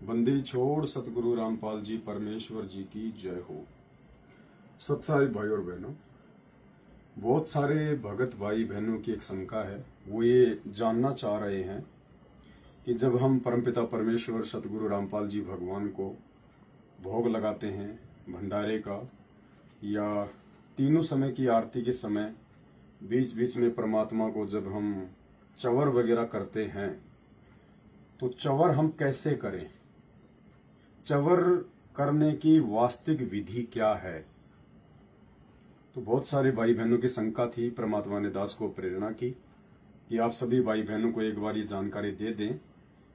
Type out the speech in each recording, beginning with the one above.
बंदी छोड़ सतगुरु रामपाल जी परमेश्वर जी की जय हो। सत्साई भाई और बहनों, बहुत सारे भगत भाई बहनों की एक शंका है। वो ये जानना चाह रहे हैं कि जब हम परमपिता परमेश्वर सतगुरु रामपाल जी भगवान को भोग लगाते हैं भंडारे का, या तीनों समय की आरती के समय बीच बीच में परमात्मा को जब हम चवर वगैरह करते हैं तो चवर हम कैसे करें, चवर करने की वास्तविक विधि क्या है। तो बहुत सारे भाई बहनों की शंका थी। परमात्मा ने दास को प्रेरणा की कि आप सभी भाई बहनों को एक बार ये जानकारी दे दें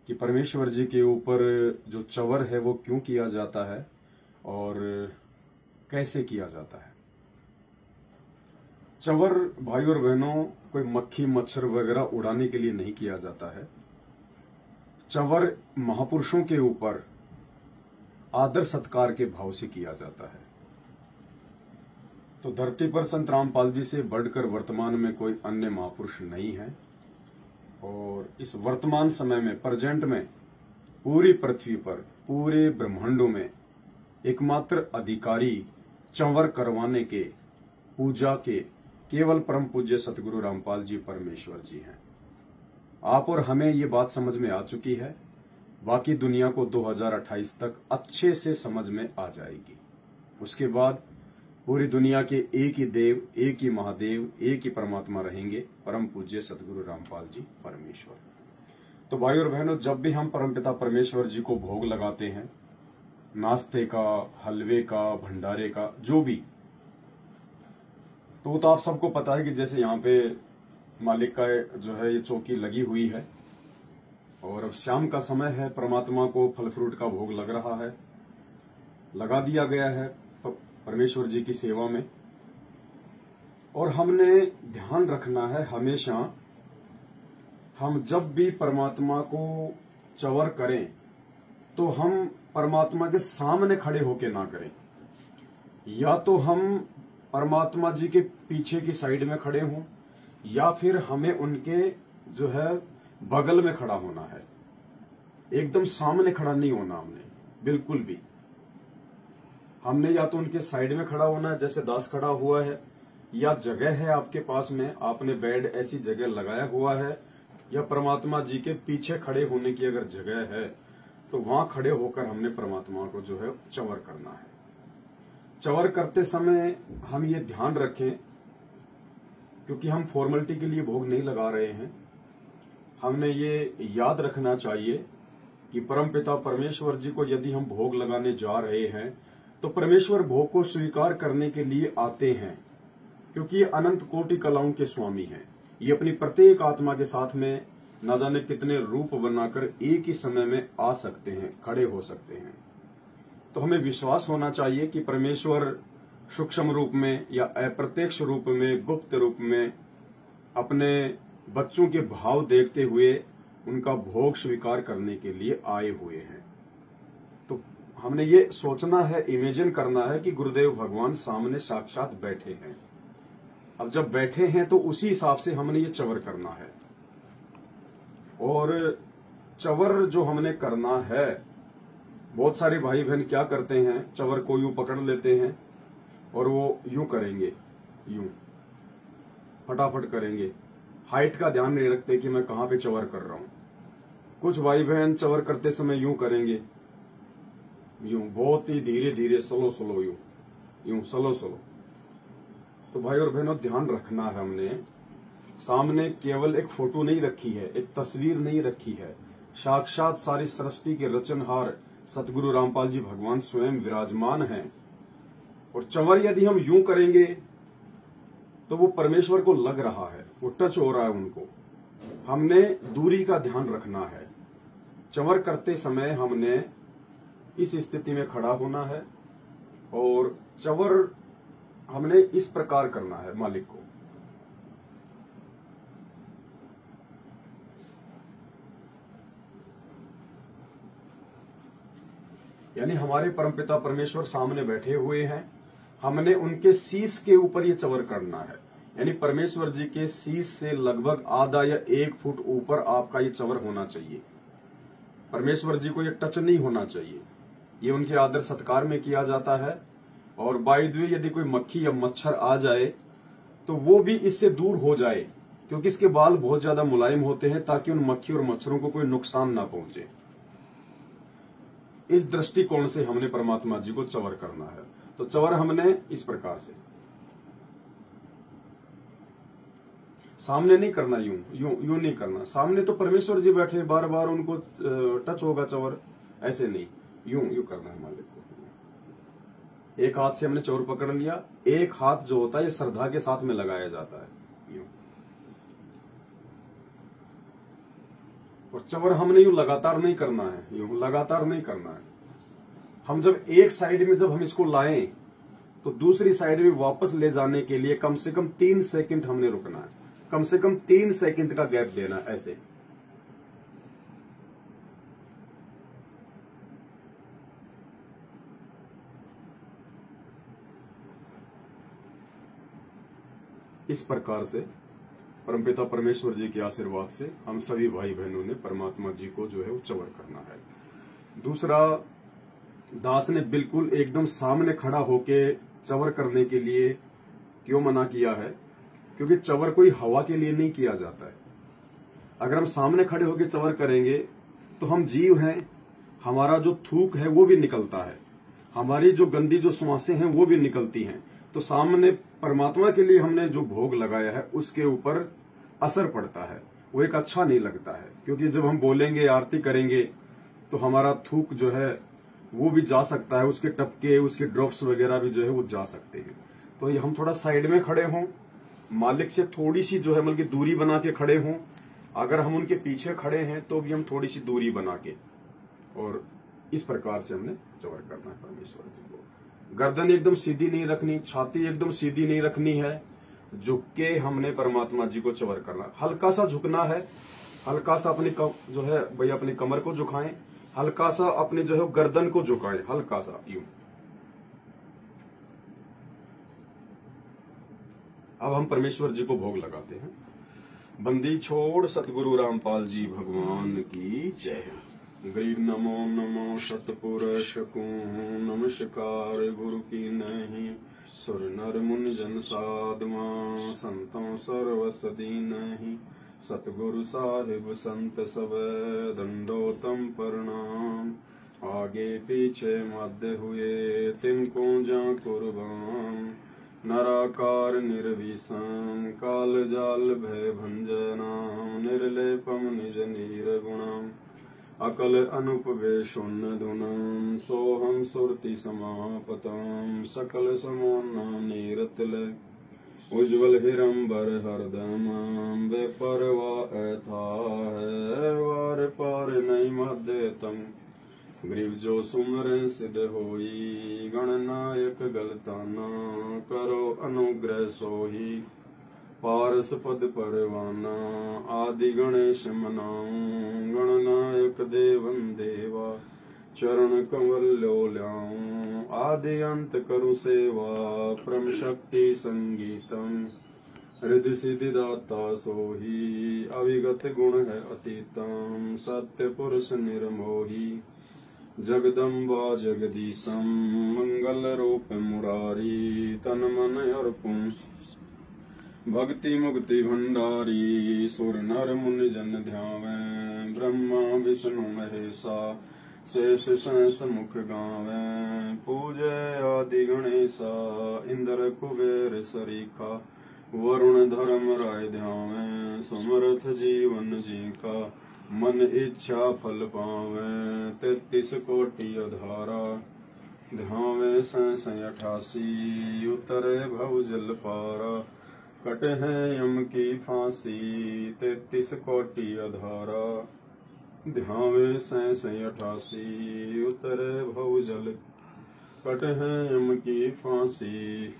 कि परमेश्वर जी के ऊपर जो चवर है वो क्यों किया जाता है और कैसे किया जाता है। चवर भाई और बहनों कोई मक्खी मच्छर वगैरह उड़ाने के लिए नहीं किया जाता है। चवर महापुरुषों के ऊपर आदर सत्कार के भाव से किया जाता है। तो धरती पर संत रामपाल जी से बढ़कर वर्तमान में कोई अन्य महापुरुष नहीं है और इस वर्तमान समय में प्रेजेंट में पूरी पृथ्वी पर पूरे ब्रह्मांडों में एकमात्र अधिकारी चंवर करवाने के पूजा के केवल परम पूज्य सतगुरु रामपाल जी परमेश्वर जी हैं। आप और हमें ये बात समझ में आ चुकी है, बाकी दुनिया को 2028 तक अच्छे से समझ में आ जाएगी। उसके बाद पूरी दुनिया के एक ही देव, एक ही महादेव, एक ही परमात्मा रहेंगे, परम पूज्य सतगुरु रामपाल जी परमेश्वर। तो भाई और बहनों, जब भी हम परमपिता परमेश्वर जी को भोग लगाते हैं, नाश्ते का, हलवे का, भंडारे का, जो भी, तो आप सबको पता है कि जैसे यहाँ पे मालिक का जो है ये चौकी लगी हुई है और अब शाम का समय है, परमात्मा को फल फ्रूट का भोग लग रहा है, लगा दिया गया है परमेश्वर जी की सेवा में। और हमने ध्यान रखना है हमेशा, हम जब भी परमात्मा को चवर करें तो हम परमात्मा के सामने खड़े होके ना करें, या तो हम परमात्मा जी के पीछे की साइड में खड़े हों या फिर हमें उनके जो है बगल में खड़ा होना है। एकदम सामने खड़ा नहीं होना हमने, बिल्कुल भी। हमने या तो उनके साइड में खड़ा होना है जैसे दास खड़ा हुआ है, या जगह है आपके पास में, आपने बेड ऐसी जगह लगाया हुआ है, या परमात्मा जी के पीछे खड़े होने की अगर जगह है तो वहां खड़े होकर हमने परमात्मा को जो है चवर करना है। चवर करते समय हम ये ध्यान रखें, क्योंकि हम फॉर्मेलिटी के लिए भोग नहीं लगा रहे हैं, हमने ये याद रखना चाहिए कि परमपिता परमेश्वर जी को यदि हम भोग लगाने जा रहे हैं तो परमेश्वर भोग को स्वीकार करने के लिए आते हैं, क्योंकि ये अनंत कोटि कलाओं के स्वामी हैं। ये अपनी प्रत्येक आत्मा के साथ में न जाने कितने रूप बनाकर एक ही समय में आ सकते हैं, खड़े हो सकते हैं। तो हमें विश्वास होना चाहिए कि परमेश्वर सूक्ष्म रूप में या अप्रत्यक्ष रूप में, गुप्त रूप में अपने बच्चों के भाव देखते हुए उनका भोग स्वीकार करने के लिए आए हुए हैं। तो हमने ये सोचना है, इमेजिन करना है कि गुरुदेव भगवान सामने साक्षात बैठे हैं। अब जब बैठे हैं तो उसी हिसाब से हमने ये चवर करना है। और चवर जो हमने करना है, बहुत सारे भाई बहन क्या करते हैं, चवर को यूं पकड़ लेते हैं और वो यूं करेंगे, यूं फटाफट करेंगे, हाइट का ध्यान नहीं रखते कि मैं कहां पे चवर कर रहा हूं। कुछ भाई बहन चवर करते समय यूं करेंगे, यूं बहुत ही धीरे धीरे, स्लो स्लो, यूं स्लो स्लो। तो भाई और बहनों, ध्यान रखना है, हमने सामने केवल एक फोटो नहीं रखी है, एक तस्वीर नहीं रखी है, साक्षात सारी सृष्टि के रचनहार सतगुरु रामपाल जी भगवान स्वयं विराजमान हैं। और चवर यदि हम यूं करेंगे तो वो परमेश्वर को लग रहा है, वो टच हो रहा है उनको। हमने दूरी का ध्यान रखना है। चवर करते समय हमने इस स्थिति में खड़ा होना है और चवर हमने इस प्रकार करना है मालिक को। यानी हमारे परमपिता परमेश्वर सामने बैठे हुए हैं, हमने उनके शीश के ऊपर ये चवर करना है। यानी परमेश्वर जी के शीश से लगभग आधा या 1 फुट ऊपर आपका ये चवर होना चाहिए। परमेश्वर जी को ये टच नहीं होना चाहिए। ये उनके आदर सत्कार में किया जाता है। और बाय द वे यदि कोई मक्खी या मच्छर आ जाए तो वो भी इससे दूर हो जाए, क्योंकि इसके बाल बहुत ज्यादा मुलायम होते हैं, ताकि उन मक्खी और मच्छरों को कोई नुकसान ना पहुंचे। इस दृष्टिकोण से हमने परमात्मा जी को चवर करना है। तो चवर हमने इस प्रकार से सामने नहीं करना, यूं नहीं करना। सामने तो परमेश्वर जी बैठे, बार बार उनको टच होगा चवर, ऐसे नहीं, यूं करना है मालिक को। एक हाथ से हमने चवर पकड़ लिया, एक हाथ जो होता है ये श्रद्धा के साथ में लगाया जाता है, यूं। और चवर हमने यूं लगातार नहीं करना है, यूं लगातार नहीं करना है। हम जब एक साइड में जब हम इसको लाएं तो दूसरी साइड में वापस ले जाने के लिए कम से कम 3 सेकंड हमने रुकना है, कम से कम 3 सेकंड का गैप देना, ऐसे। इस प्रकार से परमपिता परमेश्वर जी के आशीर्वाद से हम सभी भाई बहनों ने परमात्मा जी को जो है वो चवर करना है। दूसरा, दास ने बिल्कुल एकदम सामने खड़ा होके चवर करने के लिए क्यों मना किया है? क्योंकि चवर कोई हवा के लिए नहीं किया जाता है। अगर हम सामने खड़े होकर चवर करेंगे तो हम जीव हैं, हमारा जो थूक है वो भी निकलता है, हमारी जो गंदी जो श्वासें हैं वो भी निकलती हैं। तो सामने परमात्मा के लिए हमने जो भोग लगाया है उसके ऊपर असर पड़ता है, वो एक अच्छा नहीं लगता है। क्योंकि जब हम बोलेंगे, आरती करेंगे, तो हमारा थूक जो है वो भी जा सकता है, उसके टपके, उसके ड्रॉप्स वगैरह भी जो है वो जा सकते हैं। तो ये हम थोड़ा साइड में खड़े हों, मालिक से थोड़ी सी जो है मतलब की दूरी बना के खड़े हों। अगर हम उनके पीछे खड़े हैं तो भी हम थोड़ी सी दूरी बना के, और इस प्रकार से हमने चवर करना है परमेश्वर जी को। गर्दन एकदम सीधी नहीं रखनी, छाती एकदम सीधी नहीं रखनी है, झुक के हमने परमात्मा जी को चवर करना। हल्का सा झुकना है, हल्का सा अपनी जो है भैया अपनी कमर को झुकाएं, हल्का सा अपनी जो है गर्दन को झुकाएं, हल्का सा यूं। अब हम परमेश्वर जी को भोग लगाते हैं। बंदी छोड़ सतगुरु रामपाल जी भगवान की जय। गरीब नमो नमो सतपुरुष को नमस्कार गुरु की नहीं, सुर नर मुनि जन साधुआ संतों सर्वसदी नहीं। सतगुरु साहिब संत सब दंडोतम प्रणाम, आगे पीछे मध्य हुए तिनको जा कुर्बान। नराकार निर्विषम काल जाल भय भंजनाम, निर्लेपम निज नीरगुणम अकल अनुपवे शून्य धुनम। सोहम सुरति समापतम सकल समोन्नाम नीरतले, उज्ज्वल हिरंबर हरदम वे परवा ऐथा है, वार पार नहीं मध्यतम। ग्रीव जो सुमर सिद्ध होई, गणनायक गलताना करो अनुग्रह सोही। पारस पद परवाना आदि गणेश मनाऊं, गणनायक देवन देवा चरण कमल लो ल्याऊं। आदि अंत करु सेवा परम शक्ति संगीतम, हृदय सिद्धि दाता सोही। अविगत गुण है अतीतम, सत्य पुरुष निर्मोही। जगदम्बा जगदीशम मंगल रूप मुरारी, तन मन अर्पुं भक्ति मुक्ति भंडारी। सुर नर मुनि जन ध्यावें, ब्रह्मा विष्णु महेशा शेष सहस मुख गावें। पूजे आदि गणेशा इंद्र कुबेर सरीखा, वरुण धर्म राय ध्यावें। समर्थ जीवन जी का मन इच्छा फल पावें। 33 कोटि अधारा ध्यावें सहस 88, उतरे भव जल पारा कट है यम की फांसी। 33 कोटि अधारा ध्यावें सहस 88, उतरे भव जल कट है यम की फांसी।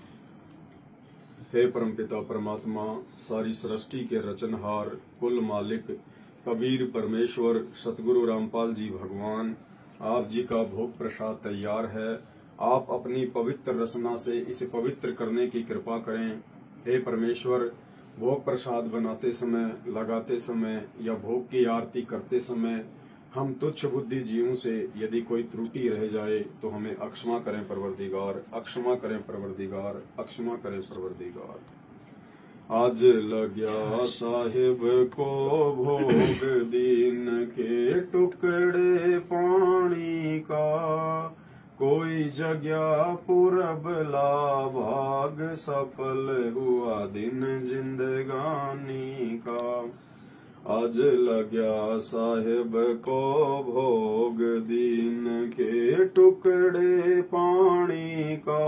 हे परमपिता परमात्मा, सारी सृष्टि के रचनहार कुल मालिक कबीर परमेश्वर सतगुरु रामपाल जी भगवान, आप जी का भोग प्रसाद तैयार है। आप अपनी पवित्र रसना से इसे पवित्र करने की कृपा करें। हे परमेश्वर, भोग प्रसाद बनाते समय, लगाते समय या भोग की आरती करते समय हम तुच्छ बुद्धि जीवों से यदि कोई त्रुटि रह जाए तो हमें अक्षमा करें परवरदिगार, अक्षमा करें परवरदिगार, अक्षमा करें परवरदिगार। आज लग्या साहिब को भोग दीन के टुकड़े पानी का, कोई जगया पूरब ला भाग, सफल हुआ दिन जिंदगानी का। आज लग्या साहिब को भोग दीन के टुकड़े पानी का,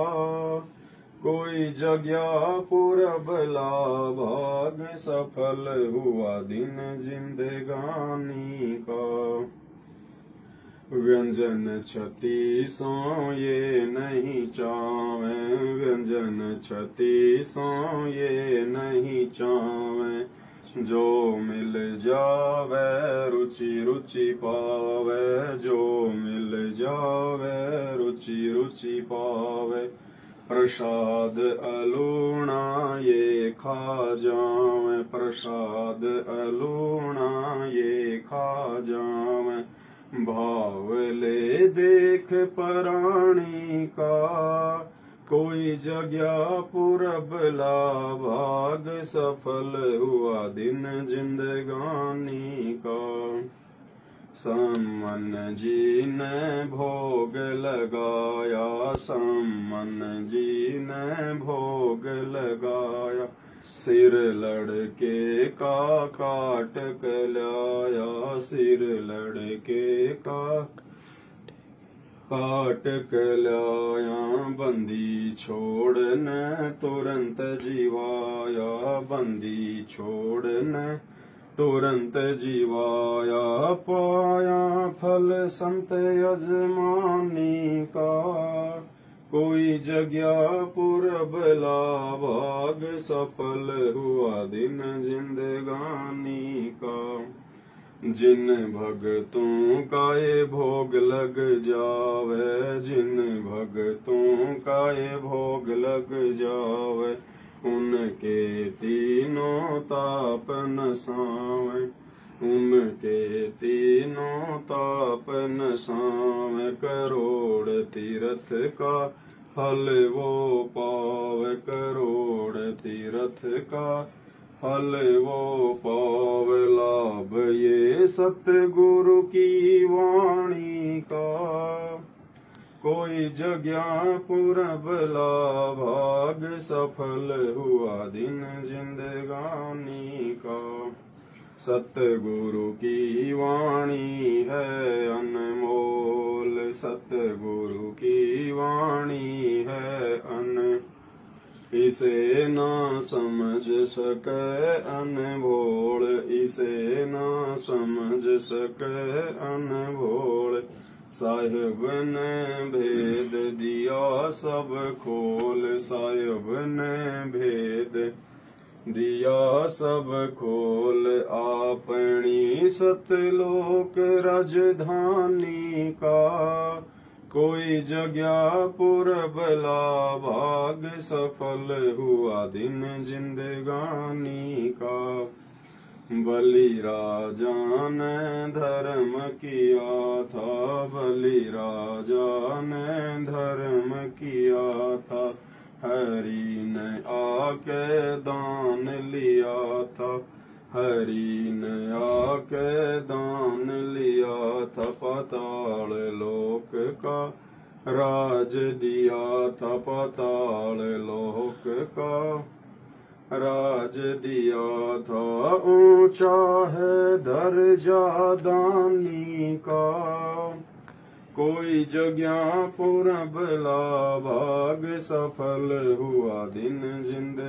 कोई जगया पूरब ला भाग, सफल हुआ दिन जिंदगानी का। व्यंजन छती सो ये नहीं चावे, व्यंजन छती सो ये नहीं चावे, जो मिल जावे रुचि रुचि पावे, जो मिल जावे रुचि रुचि पावे। प्रसाद अलूणा ये खा जावे, प्रसाद अलूणा ये खा जावे, भाव ले देख पराणी का, कोई जगया पूरब ला भाग, सफल हुआ दिन जिंदगानी का। सम्मन जी ने भोग लगाया, सम्मन जी ने भोग लगाया, सिर लड़के का काट के लाया, सिर लड़के का काट के लाया, बंदी छोड़ने तुरंत जीवाया, बंदी छोड़ने तुरंत जीवाया, पाया फल संत यजमानी का, कोई जगया पूरब ला भाग, सफल हुआ दिन जिंदगानी का। जिन भगतों का ये भोग लग जावे, जिन भगतों का ये भोग लग जावे, उनके तीनों ताप नसावे, उनके तीनों ताप नसावे। करोड़ तीर्थ का फल वो पावे, करोड़ तीर्थ का फल वो पावे। लाभ ये सतगुरु की वाणी का, कोई जगया पूरब ला भाग, सफल हुआ दिन जिंदगानी का। सतगुरु की वाणी है अनमोल, सतगुरु की वाणी है इसे ना समझ सके अनभोल, इसे ना समझ सके अनभोल। साहिब ने भेद दिया सब खोल, साहिब ने भेद दिया सब खोल। आपनी सतलोक राजधानी का, कोई जगया पूरब ला भाग, सफल हुआ दिन जिंदगानी का। बलि राजा ने धर्म किया था, बलि राजा ने धर्म किया था, हरि ने आके दान लिया था, हरि ने आके दान लिया था। पाताल लोक का राज दिया था, पाताल लोक का राज दिया था। ऊंचा है दर्जा दानी का, कोई जगया पूरब ला भाग, सफल हुआ दिन जिंद।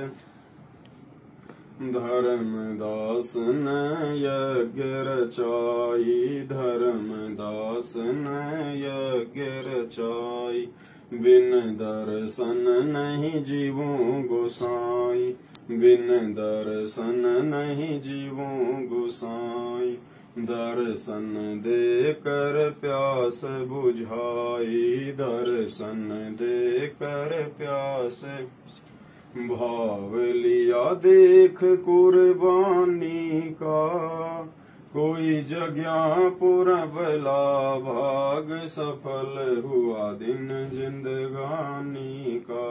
धर्मदास ने यज्ञ रचाई, धर्मदास ने यज्ञ रचाई, बिन दर्शन नहीं जीवों गोसाई, बिन दर्शन नहीं जीवों गोसाई। दर्शन देकर प्यास बुझाई, दर्शन देकर प्यास भाव लिया देख कुर्बानी का, कोई जग्या पुरबला भाग सफल हुआ दिन जिंदगानी का।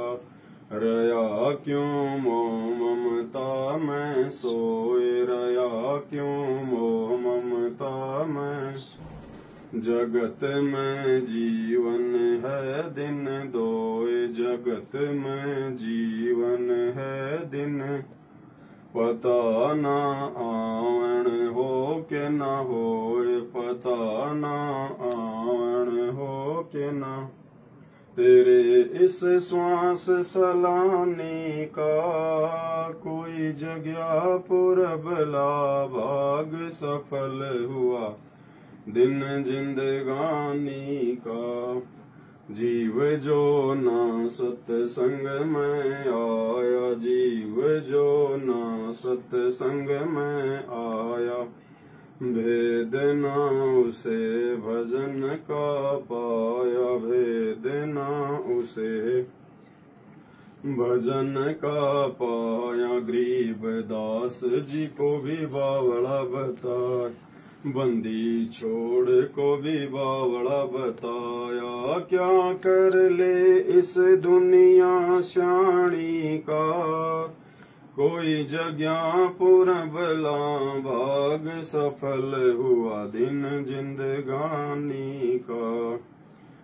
रया क्यों मोह ममता में सोए, रया क्यों मोह ममता में। जगत में जीवन है दिन दोए, जगत में जीवन है दिन। पता ना आवण हो के न होए, पता ना आवण हो के न। तेरे इस श्वास सलानी का कोई जग्या पुरबला भाग सफल हुआ दिन जिंदगानी का। जीव जो ना सत्संग में आया, जीव जो ना सत्संग में आया। भेद ना उसे भजन का पाया, भेद ना उसे भजन का पाया। गरीब दास जी को भी बावड़ा बताया, बंदी छोड़ को भी बावड़ा बताया। क्या कर ले इस दुनिया शानी का, कोई जग्या पुरबला भाग सफल हुआ दिन जिंदगानी का।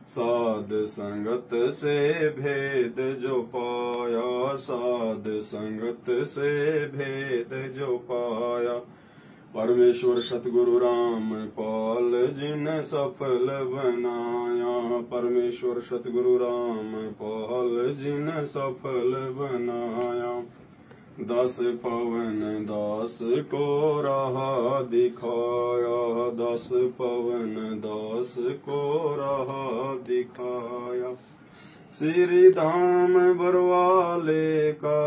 साध संगत से भेद जो पाया, साध संगत से भेद जो पाया। परमेश्वर सतगुरु राम पाल जिन सफल बनाया, परमेश्वर सतगुरु राम पाल जिन सफल बनाया। दस पवन दास को राह दिखाया, दस पवन दास को राह दिखाया। श्री धाम बरवाले का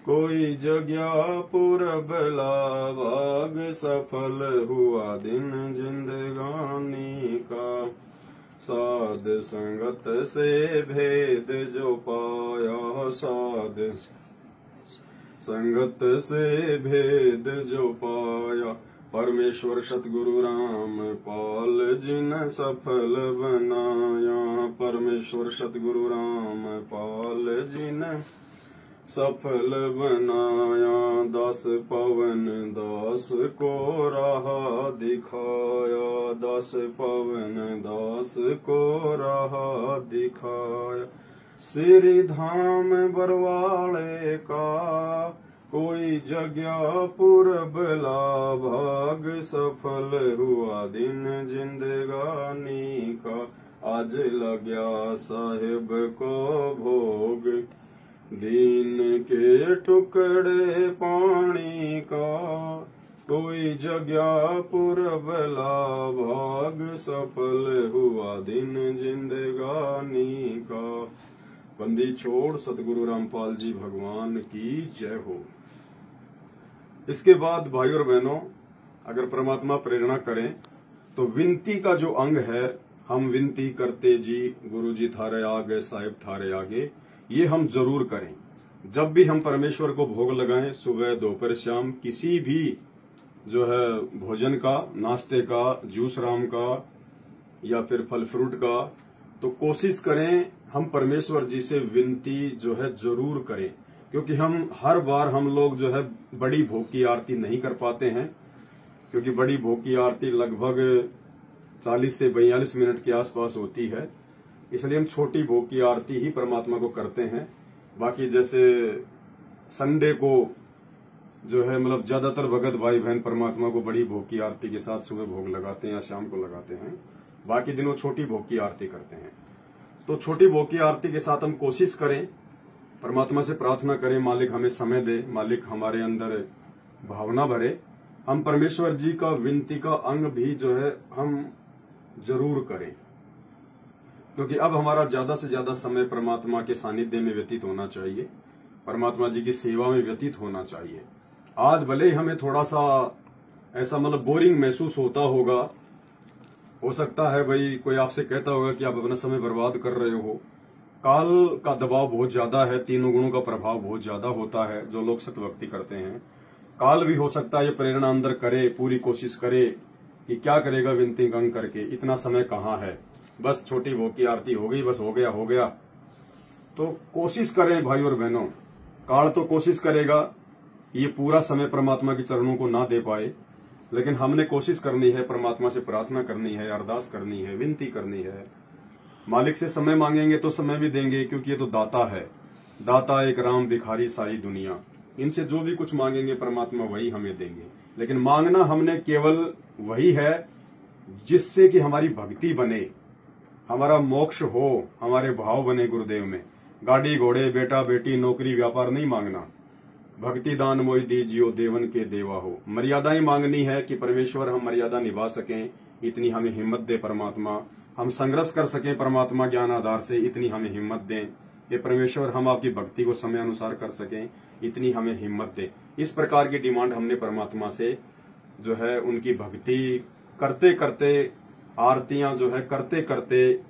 कोई जग्या पुरबला भाग सफल हुआ दिन जिंदगानी का। साध संगत से भेद जो पाया, साध संगत से भेद जो पाया। परमेश्वर सतगुरु राम पाल जिन सफल बनाया, परमेश्वर सतगुरु राम पाल जिन सफल बनाया। दस पवन दास को राह दिखाया, दस पवन दास को राह दिखाया। श्री धाम बरवाले का कोई जग्या पुरबला भाग सफल हुआ दिन जिंदगानी का। आज लग्या साहिब को भोग दीन के टुकड़े पानी का। कोई जग्या पुरबला भाग सफल हुआ दिन जिंदगानी का। बंदी छोड़ सतगुरु रामपाल जी भगवान की जय हो। इसके बाद भाइयों और बहनों, अगर परमात्मा प्रेरणा करें तो विनती का जो अंग है, हम विनती करते जी गुरु जी थारे आगे, साहिब थारे आगे, ये हम जरूर करें। जब भी हम परमेश्वर को भोग लगाएं, सुबह दोपहर शाम, किसी भी जो है भोजन का, नाश्ते का, जूस राम का या फिर फल फ्रूट का, तो कोशिश करें हम परमेश्वर जी से विनती जो है जरूर करें। क्योंकि हम हर बार हम लोग जो है बड़ी भोग की आरती नहीं कर पाते हैं, क्योंकि बड़ी भोग की आरती लगभग 40 से 42 मिनट के आसपास होती है। इसलिए हम छोटी भोग की आरती ही परमात्मा को करते हैं। बाकी जैसे संडे को जो है मतलब ज्यादातर भगत भाई बहन परमात्मा को बड़ी भोग की आरती के साथ सुबह भोग लगाते हैं या शाम को लगाते हैं। बाकी दिनों छोटी भोग की आरती करते हैं। तो छोटी भोग की आरती के साथ हम कोशिश करें, परमात्मा से प्रार्थना करें, मालिक हमें समय दे, मालिक हमारे अंदर भावना भरे। हम परमेश्वर जी का विनती का अंग भी जो है हम जरूर करें, क्योंकि अब हमारा ज्यादा से ज्यादा समय परमात्मा के सानिध्य में व्यतीत होना चाहिए, परमात्मा जी की सेवा में व्यतीत होना चाहिए। आज भले ही हमें थोड़ा सा ऐसा मतलब बोरिंग महसूस होता होगा, हो सकता है भाई कोई आपसे कहता होगा कि आप अपना समय बर्बाद कर रहे हो, काल का दबाव बहुत ज्यादा है, तीनों गुणों का प्रभाव बहुत ज्यादा होता है जो लोग सत भक्ति करते हैं। काल भी हो सकता है ये प्रेरणा अंदर करे, पूरी कोशिश करे कि क्या करेगा विनती गंग करके, इतना समय कहाँ है, बस छोटी भोग की आरती हो गई, बस हो गया। तो कोशिश करें भाई और बहनों, काल तो कोशिश करेगा ये पूरा समय परमात्मा के चरणों को ना दे पाए, लेकिन हमने कोशिश करनी है, परमात्मा से प्रार्थना करनी है, अरदास करनी है, विनती करनी है। मालिक से समय मांगेंगे तो समय भी देंगे, क्योंकि ये तो दाता है। दाता एक राम भिखारी सारी दुनिया, इनसे जो भी कुछ मांगेंगे परमात्मा वही हमें देंगे। लेकिन मांगना हमने केवल वही है जिससे कि हमारी भक्ति बने, हमारा मोक्ष हो, हमारे भाव बने गुरुदेव में। गाड़ी घोड़े बेटा बेटी नौकरी व्यापार नहीं मांगना। भक्ति दान मोहि दीजियो देवन के देवा हो। मर्यादाएं मांगनी है कि परमेश्वर हम मर्यादा निभा सकें, इतनी हमें हिम्मत दे परमात्मा। हम संघर्ष कर सकें परमात्मा ज्ञान आधार से, इतनी हमें हिम्मत दें। ये परमेश्वर हम आपकी भक्ति को समय अनुसार कर सकें, इतनी हमें हिम्मत दे। इस प्रकार की डिमांड हमने परमात्मा से जो है उनकी भक्ति करते करते, आरतियां जो है करते करते,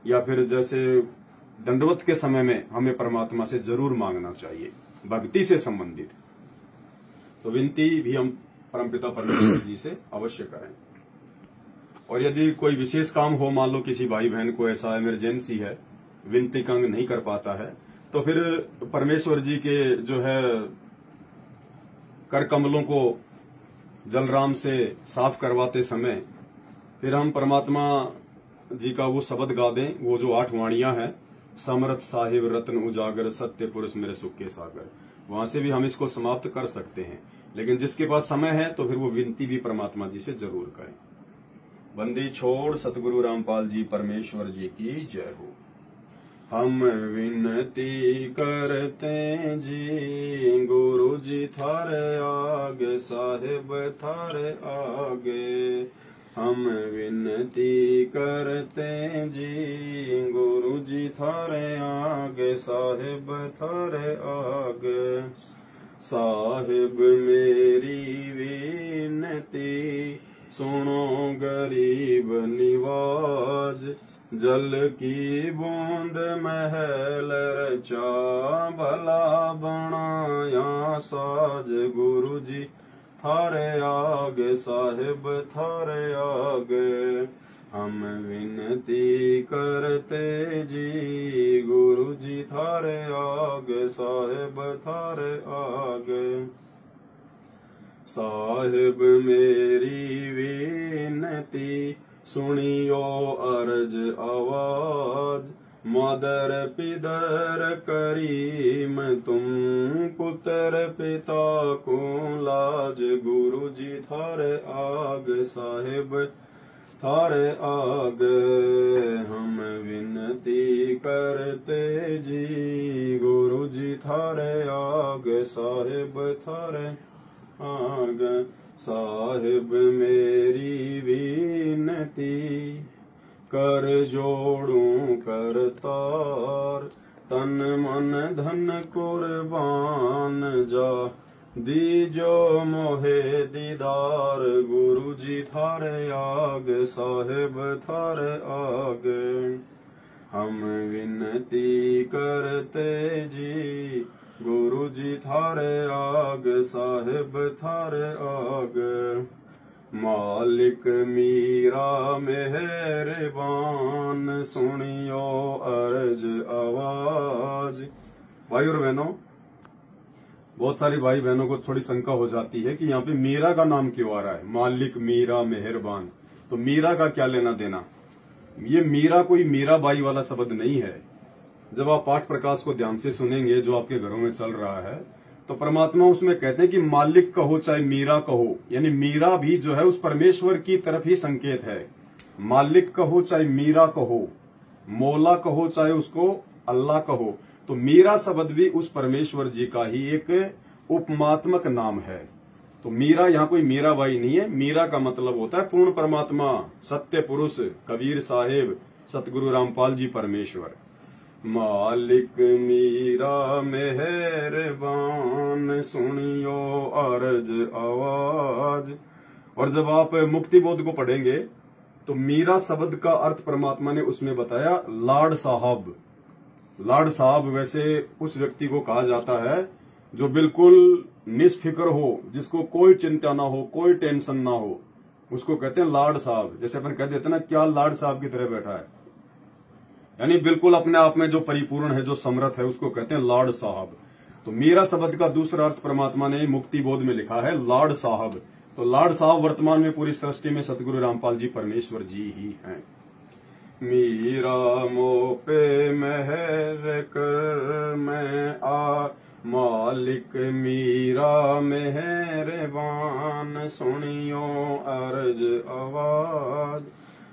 या फिर जैसे दंडवत के समय में हमें परमात्मा से जरूर मांगना चाहिए, भक्ति से संबंधित। तो विनती भी हम परमपिता परमेश्वर जी से अवश्य करें। और यदि कोई विशेष काम हो, मान लो किसी भाई बहन को ऐसा इमरजेंसी है, विनती कंग नहीं कर पाता है, तो फिर परमेश्वर जी के जो है कर कमलों को जलराम से साफ करवाते समय फिर हम परमात्मा जी का वो शब्द गा दें, वो जो 8 वाणियां हैं, समर्थ साहिब रत्न उजागर सत्य पुरुष मेरे सुख के सागर, वहां से भी हम इसको समाप्त कर सकते हैं। लेकिन जिसके पास समय है तो फिर वो विनती भी परमात्मा जी से जरूर करें। बंदी छोड़ सतगुरु रामपाल जी परमेश्वर जी की जय हो। हम विनती करते जी गुरु जी थारे आगे, साहिब थारे आगे। हम विनती करते जी गुरु जी थारे आगे, साहिब थारे आगे। साहिब मेरी विनती सुनो गरीब निवाज, जल की बूंद महल रचा, भला बनाया साज। गुरु जी थारे आगे, साहिब थारे आगे। हम विनती करते जी गुरु जी थारे आगे, साहिब थारे आगे। साहिब मेरी विनती सुनियो अर्ज आवाज, मादर पिदर करीम तुम, पुत्र पिता को लाज। गुरु जी थारे आगे, साहिब थारे आगे। हम विनती करते जी गुरु जी थारे आगे, साहिब थारे आगे। साहिब मेरी विनती कर जोड़ूं करतार, तन मन धन कुर्बान जा, दीजो मोहे दीदार। गुरु जी थारे आगे, साहिब थारे आगे। हम विनती करते जी गुरु जी थारे आगे, साहिब थारे आगे। मालिक मीरा मेहरबान, सुनियो अर्ज आवाज। भाई और बहनों, बहुत सारी भाई बहनों को थोड़ी शंका हो जाती है कि यहाँ पे मीरा का नाम क्यों आ रहा है, मालिक मीरा मेहरबान। तो मीरा का क्या लेना देना? ये मीरा कोई मीराबाई वाला शब्द नहीं है। जब आप पाठ प्रकाश को ध्यान से सुनेंगे जो आपके घरों में चल रहा है, तो परमात्मा उसमें कहते हैं कि मालिक कहो चाहे मीरा कहो, यानी मीरा भी जो है उस परमेश्वर की तरफ ही संकेत है। मालिक कहो चाहे मीरा कहो, मौला कहो चाहे उसको अल्लाह कहो, तो मीरा शब्द भी उस परमेश्वर जी का ही एक उपमात्मक नाम है। तो मीरा यहाँ कोई मीराबाई नहीं है। मीरा का मतलब होता है पूर्ण परमात्मा, सत्य पुरुष, कबीर साहेब, सतगुरु रामपाल जी परमेश्वर। मालिक मीरा मेहरबान, सुनियो अर्ज आवाज। और जब आप मुक्ति बोध को पढ़ेंगे तो मीरा शब्द का अर्थ परमात्मा ने उसमें बताया लाड साहब। लाड साहब वैसे उस व्यक्ति को कहा जाता है जो बिल्कुल निष्फिक्र हो, जिसको कोई चिंता ना हो, कोई टेंशन ना हो, उसको कहते हैं लाड साहब। जैसे अपन कह देते हैं ना, क्या लाड साहब की तरह बैठा है, यानी बिल्कुल अपने आप में जो परिपूर्ण है, जो समर्थ है, उसको कहते हैं लाड साहब। तो मीरा शब्द का दूसरा अर्थ परमात्मा ने मुक्ति बोध में लिखा है लाड साहब। तो लाड साहब वर्तमान में पूरी सृष्टि में सतगुरु रामपाल जी परमेश्वर जी ही हैं। मीरा मोह पे मेहर कर मैं आ मालिक मीरा मेहरबान, सुनियो अर्ज आवाज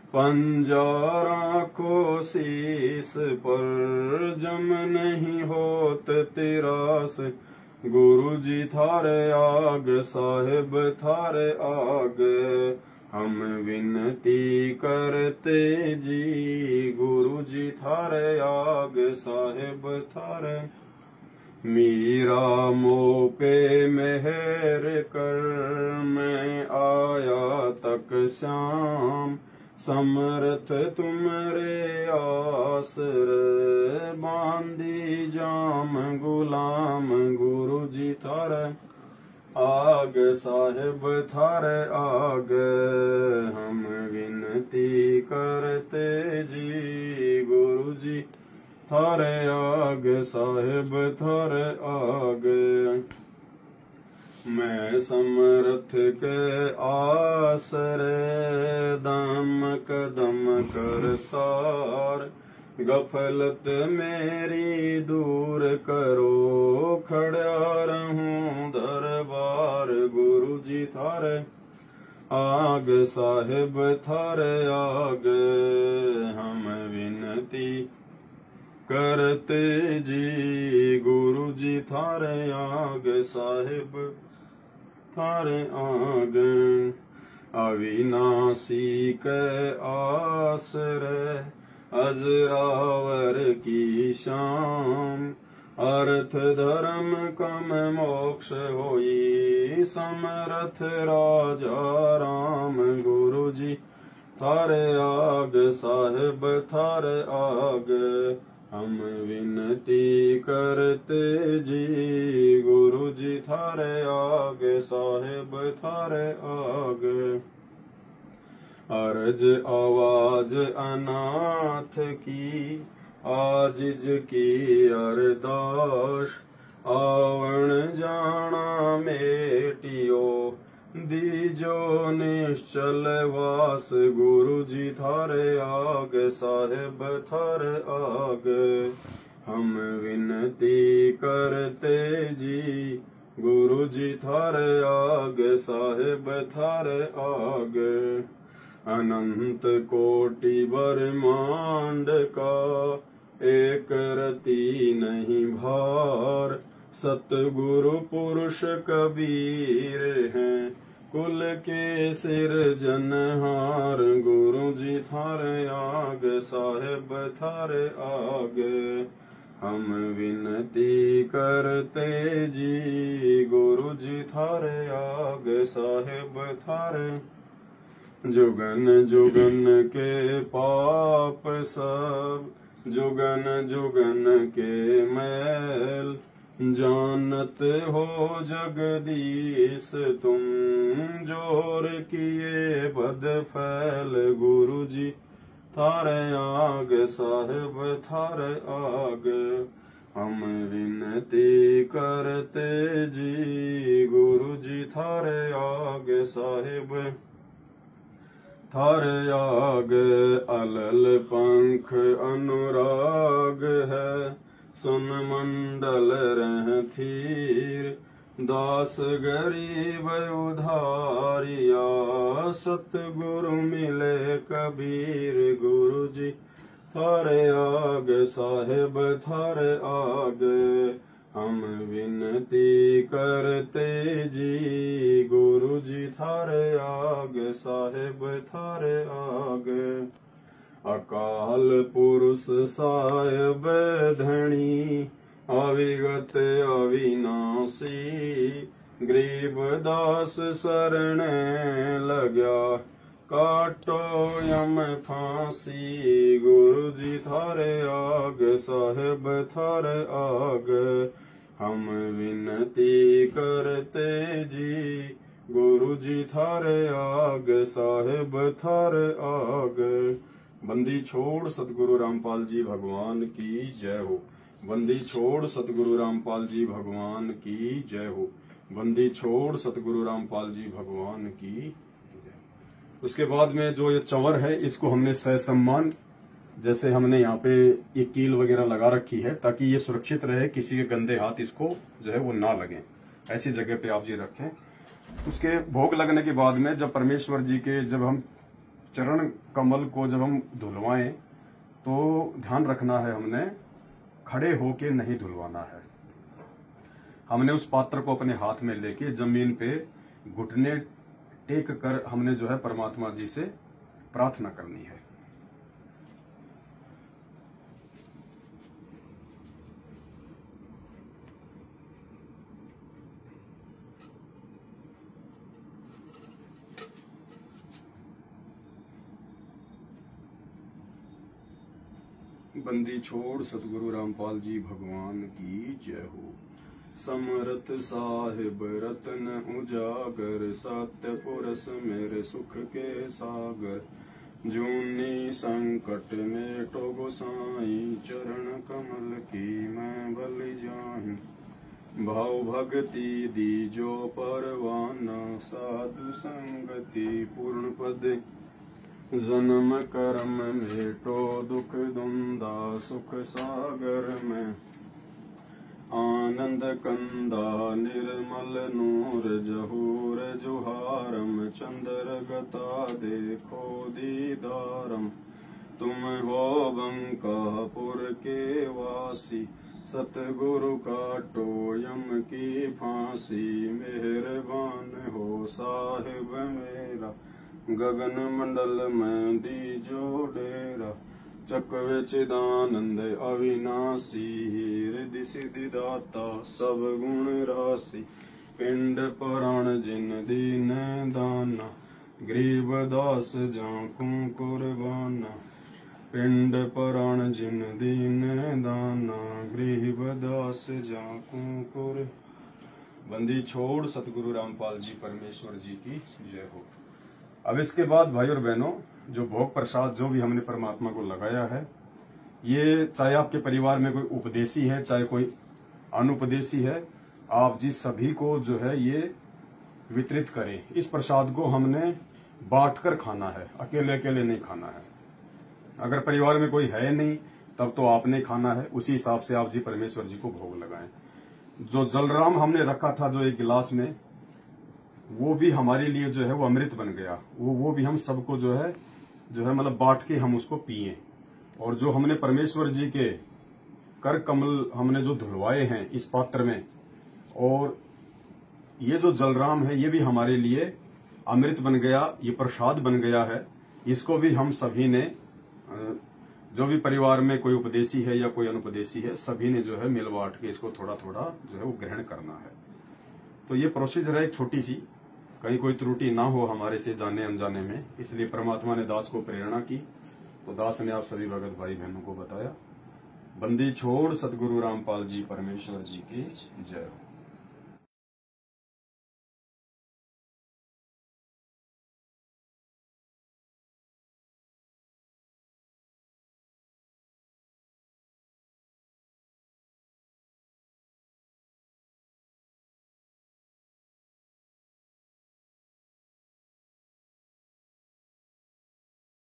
पंजारा को शीस पर, जम नहीं होत तिरास गुरु जी थारे आग, साहिब थारे आग हम विनती करते जी, गुरु जी थारे आग, साहिब थारे। मीरा मोह पे मेहर कर मैं आया तक श्याम, समर्थ तुमरे आसर बांधी जाम, गुलाम गुरु जी थारे आग, साहिब थारे आग हम विनती करते जी, गुरु जी थारे आग, साहिब थारे आग। मैं समर्थ के आसरे दम कदम करतार, गफलत मेरी दूर करो, खड़ा रहूं दरबार गुरु जी थारे आग, साहिब थारे आग हम विनती करते जी, गुरु जी थारे आग, साहिब थारे आग। अविनाशी के आसरे अजरावर की शाम, अर्थ धर्म कम मोक्ष होई, समरथ राजा राम गुरु जी थारे आग, साहिब थारे आग हम विनती करते जी, गुरु जी थारे आग, साहिब थारे आग। अर्ज आवाज अनाथ की आजिज की अरदास, आवण जाना मेटियो दीजो निश्चल वास, गुरु जी थारे आग, साहिब थारे आग हम विनती करते जी, गुरु जी थारे आग, साहिब थारे आग। अनंत कोटि ब्रह्मांड का एक रति नहीं भार, सतगुरु पुरुष कबीर हैं कुल के सिर जनहार, गुरु जी थारे आग, साहिब थारे आग हम विनती करते जी, गुरु जी थारे आग, साहिब थारे। जुगन जुगन के पाप सब, जुगन जुगन के मैल, जानत हो जगदीश तुम, जोर किए बद फैल, गुरु जी थारे आग, साहिब थारे आग हम विनती करते जी, गुरु जी थारे आग, साहिब थारे आग। अलल पंख अनुराग है, सुन मंडल रह थीर, दास गरीब उधारिया, सतगुरु मिले कबीर, गुरु जी थारे आग, साहिब थारे आग हम विनती करते जी, गुरु जी थारे आग, साहिब थारे आग। अकाल पुरुष साहिब धनी, अविगत अविनाशी, गरीब दास शरण लग्या, काटो यम फांसी, गुरु जी थारे आग, साहिब थारे आग हम विनती करते जी, गुरु जी थारे आग, साहेब थारे आग। बंदी छोड़ सतगुरु रामपाल जी भगवान की जय हो। बंदी छोड़ सतगुरु रामपाल जी भगवान की जय हो। बंदी छोड़ सतगुरु रामपाल जी भगवान की जय। उसके बाद में जो ये चंवर है, इसको हमने ससम्मान, जैसे हमने यहाँ पे ये कील वगैरह लगा रखी है ताकि ये सुरक्षित रहे, किसी के गंदे हाथ इसको जो है वो ना लगे, ऐसी जगह पे आप जी रखें। उसके भोग लगने के बाद में जब परमेश्वर जी के जब हम चरण कमल को जब हम धुलवाएं तो ध्यान रखना है, हमने खड़े होके नहीं धुलवाना है। हमने उस पात्र को अपने हाथ में लेके जमीन पे घुटने टेक कर हमने जो है परमात्मा जी से प्रार्थना करनी है। बंदी छोड़ सतगुरु रामपाल जी भगवान की जय हो। समरथ साहिब रतन उजागर, सत्य पुरस मेरे सुख के सागर। जूनी संकट में टो गोसाई, चरण कमल की मैं बलि जाऊं। भाव भक्ति दी जो परवाना, साधु संगति पूर्ण पद। जन्म कर्म मेटो दुख दुंदा, सुख सागर में आनंद कंदा। निर्मल नूर जहूर जुहारम, चंद्र गता देखो दीदारम। तुम हो बंकापुर के वासी, सतगुरु काटो यम की फांसी। मेहरबान हो साहिब मेरा, गगन मंडल में दीजो डेरा। चकवे चिदानंद अविनाशी, हृदय सिद्धि दाता सब गुण राशि। पिंड पुराण जिन दीन दाना, गरीब दास जाकू कुर्बाना। पिंड पुराण जिन दीन दाना, गरीब दास जाकू कुर। बंदी छोड़ सतगुरु रामपाल जी परमेश्वर जी की जय हो। अब इसके बाद भाई और बहनों, जो भोग प्रसाद जो भी हमने परमात्मा को लगाया है, ये चाहे आपके परिवार में कोई उपदेशी है, चाहे कोई अनुपदेशी है, आप जी सभी को जो है ये वितरित करें। इस प्रसाद को हमने बांटकर खाना है, अकेले अकेले नहीं खाना है। अगर परिवार में कोई है नहीं तब तो आपने खाना है, उसी हिसाब से आप जी परमेश्वर जी को भोग लगाएं। जो जलराम हमने रखा था जो एक गिलास में, वो भी हमारे लिए जो है वो अमृत बन गया। वो भी हम सबको जो है मतलब बांट के हम उसको पिए। और जो हमने परमेश्वर जी के कर कमल हमने जो धुलवाए हैं इस पात्र में, और ये जो जलराम है ये भी हमारे लिए अमृत बन गया, ये प्रसाद बन गया है। इसको भी हम सभी ने, जो भी परिवार में कोई उपदेशी है या कोई अनुपदेशी है, सभी ने जो है मिल बांट के इसको थोड़ा थोड़ा जो है वो ग्रहण करना है। तो ये प्रोसीजर है एक छोटी सी, कहीं कोई त्रुटि ना हो हमारे से जाने अनजाने में, इसलिए परमात्मा ने दास को प्रेरणा की, तो दास ने आप सभी भगत भाई बहनों को बताया। बंदी छोड़ सतगुरु रामपाल जी परमेश्वर जी की जय हो।